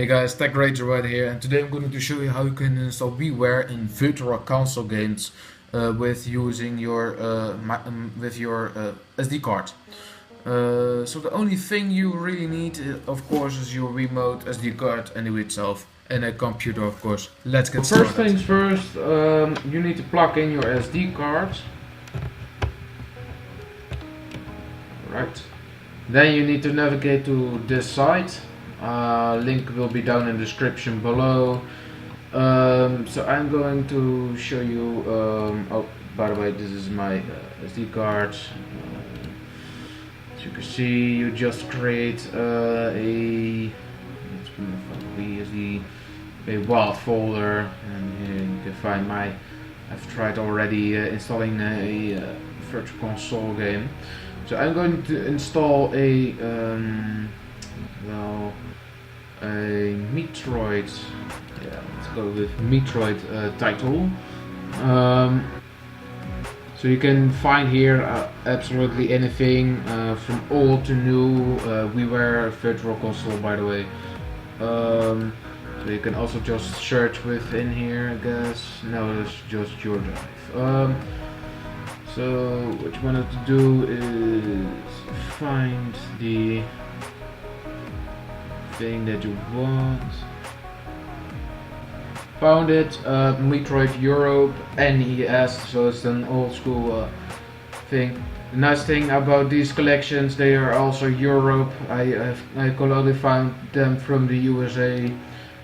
Hey guys, TechRager right here, and today I'm going to show you how you can install WiiWare in virtual console games with using your SD card. So the only thing you really need, of course, is your remote SD card anyway itself, and a computer, of course. Let's get started. First things first, you need to plug in your SD card. Right. Then you need to navigate to this site. Link will be down in the description below. So I'm going to show you. Oh, by the way, this is my SD card. As you can see, you just create a WAV folder, and here you can find my. I've tried already installing a virtual console game. So I'm going to install a Metroid. Yeah, let's go with Metroid title. So you can find here absolutely anything from old to new. WiiWare virtual console, by the way. So you can also just search within here, I guess. No, it's just your drive. So what you wanted to do is find the thing that you want. Found it, Metroid Europe NES, so it's an old school thing. The nice thing about these collections, they are also Europe. I could only find them from the USA.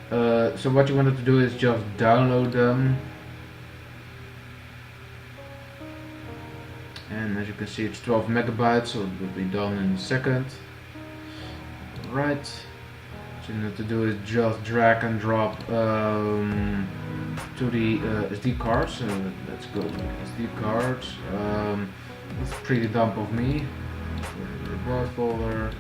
So what you wanted to do is just download them. And as you can see, it's 12 megabytes, so it will be done in a second. Right. What you need to do is just drag and drop to the SD card. So let's go to the SD card. It's pretty dumb of me. The folder.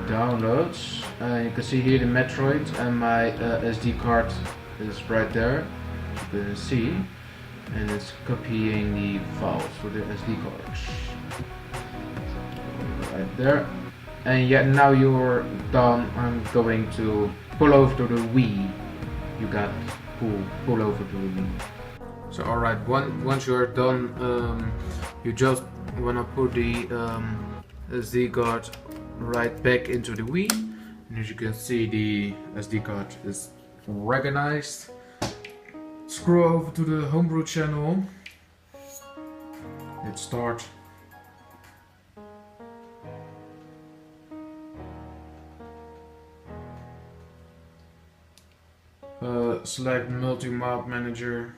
Downloads. You can see here the Metroid, and my SD card is right there. You can see. And it's copying the files for the SD cards right there. And yet now you're done. I'm going to pull over to the Wii. You got pull over to the Wii. So alright, once you're done, you just wanna put the SD card right back into the Wii. And as you can see, the SD card is recognized. Scroll over to the homebrew channel. Hit start. Select multi-map manager.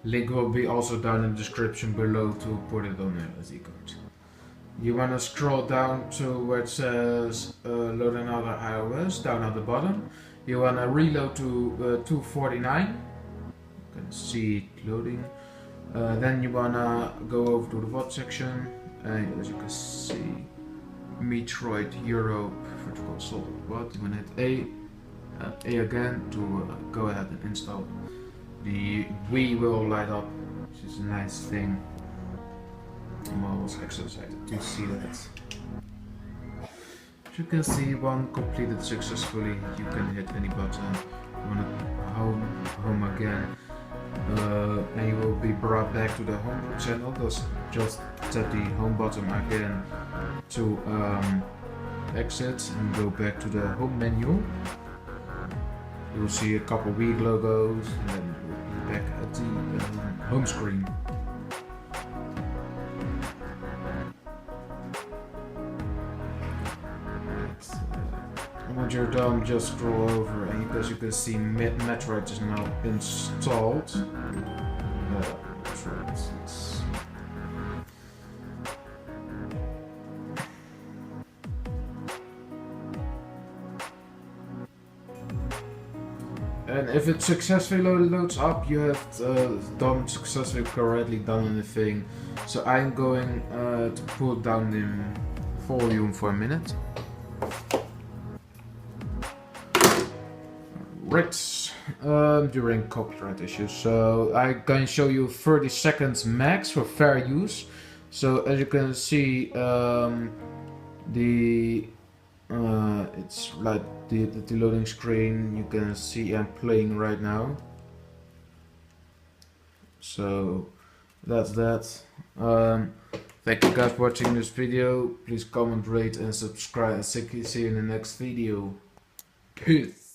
Link will be also down in the description below to put it on the SD card. You want to scroll down to where it says load another iOS down at the bottom. You want to reload to 249. You can see it loading. Then you want to go over to the VOD section. And as you can see, Metroid Europe Virtual Console. What? You want to hit A again to go ahead and install. The Wii will light up, which is a nice thing. I'm always excited to see that. As you can see, one completed successfully. You can hit any button. You want to home again, and you will be brought back to the home channel. Just tap the home button again to exit and go back to the home menu. You will see a couple Wii logos, and then you'll be back at the home screen. Once you're done, just scroll over, and as you can see, Metroid is now installed. And if it successfully loads up, you have done successfully correctly done anything. So I'm going to put down the volume for a minute. Right, during copyright issues. So I can show you 30 seconds max for fair use. So as you can see, the it's like the loading screen. You can see I'm playing right now. So that's that. Thank you guys for watching this video. Please comment, rate and subscribe. See you in the next video. Peace.